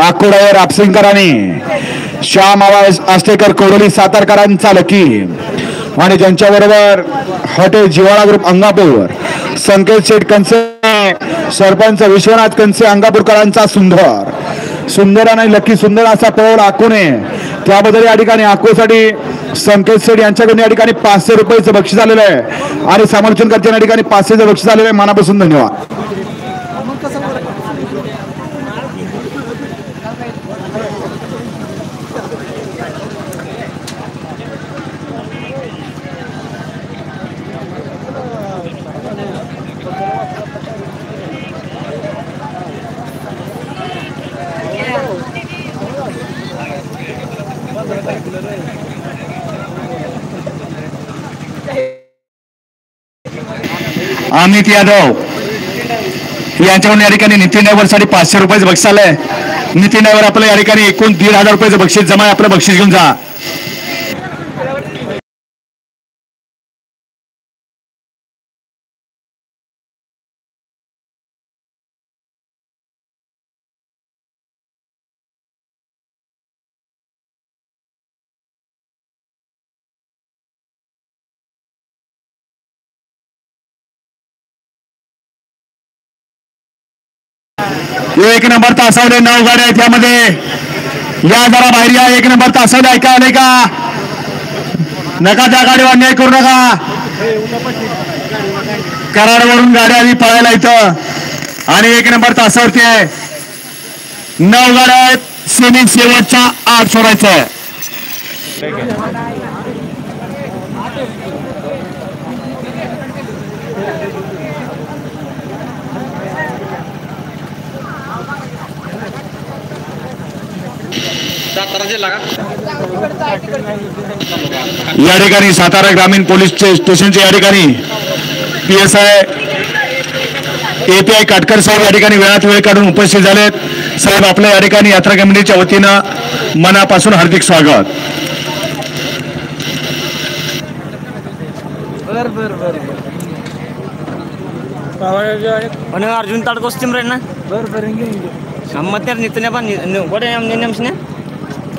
आकुडावर आपसिंगकरांनी Shyam Ashtekar Koroli सातारकरांचा lucky आणि त्यांच्याबरोबर hotel जिवाळा ग्रुप अंगापूर संकेत शेठ कंसे सरपंच विश्वनाथ कंसे अंगापूरकरांचा सुंदर आणि लकी सुंदर असा पळवला आकुने त्याबद्दल या ठिकाणी आकुसाठी संकेत शेठ यांच्याकडून या ठिकाणी 500 रुपयाचं बक्षीस आलेलं आहे आणि समालोचनकर्त्यांना या ठिकाणी 500चं बक्षीस आलेलं आहे. मनापासून धन्यवाद. अमित यादव यांच्याकडून या ठिकाणी नितीन ड्रायव्हर साठी 500 रुपयाचं बक्षीस आलंय. नितीन ड्रायव्हर आपल्या या ठिकाणी एकूण 1500 रुपयाचं बक्षीस जमा आहे. आपलं बक्षीस घेऊन जा. एक नंबर तासावले 9 गाड्या आहेत यामध्ये. या जरा बाहेर या. एक नंबर तासावले ऐका आले का नका त्या गाडीवर अन्याय करू नका. कराडवरून गाड्या आली पळायला इथं आणि एक नंबर तासावरती आहे. 9 गाड्या आहेत. सेमी शेवटच्या 8 सोडायचं आहे. या ठिकाणी सातारा ग्रामीण पोलीस स्टेशनच्या या ठिकाणी PSI API काटकर साहेब या ठिकाणी वेळात वेळ काढून उपस्थित झालेत. साहेब आपल्या या ठिकाणी यात्रा कमिटीच्या वतीनं मनापासून हार्दिक स्वागत. अर्जुन ताडकोस्तीम रे ना अम्मत्यार नितने पण गोडे नेमसने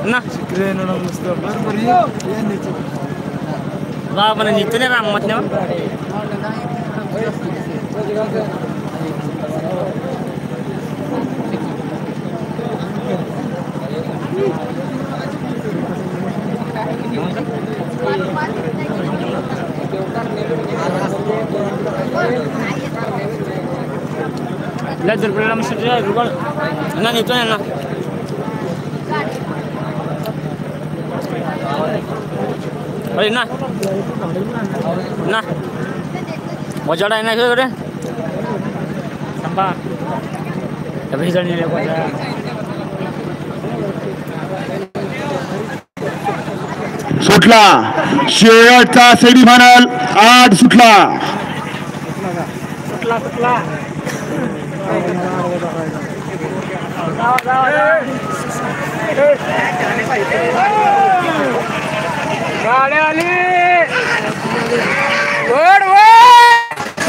ना बाबा नितने अम्मत्ने ना नितो ना अरे ना ना मजाडा आहे ना कडे सुटला शेवटचा सेमीफायनल 8 सुटला. गाड्या आली वड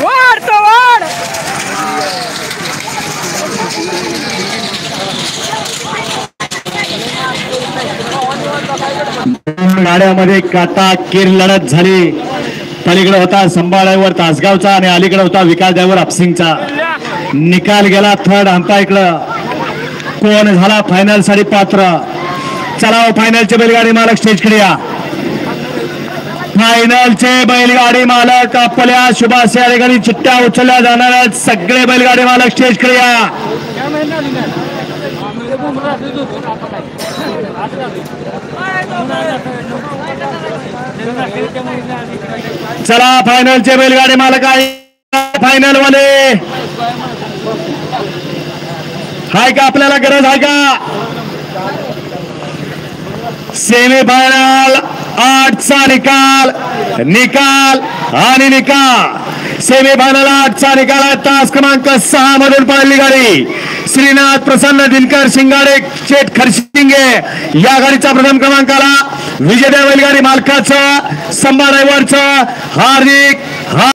वड तो वड गाड्यामध्ये काटा केर लढत झाली. पलीकडे होता संभाळावर तासगावचा आणि अलीकडे होता विकास ड्रायव्हर आपसिंगचा. निकाल गेला थर्ड अंपायरकडं. कोण झाला फायनल साठी पात्र. चला फायनलचे बैलगाडी मालक स्टेजकडे या. फायनलचे बैलगाडी मालक आपल्या शुभाशय या ठिकाणी चिठ्ठ्या उचलल्या जाणार आहेत. सगळे बैलगाडी मालक स्टेजकडे या. चला फायनलचे बैलगाडी मालक आहे. फायनल वाले हाय का आपल्याला गरज आहे का. सेमीफायनल 8चा निकाल आणि निकाल. सेमीफायनल 8चा निकाल आहे. तास क्रमांक 6 मधून पळाली गाडी श्रीनाथ प्रसन्न दिनकर शिंगाडे शेठ खरशिंगे या गाडीचा प्रथम क्रमांकाला विजेत्या बैलगाडी मालकाचं संभा ड्रायव्हरचं हार्दिक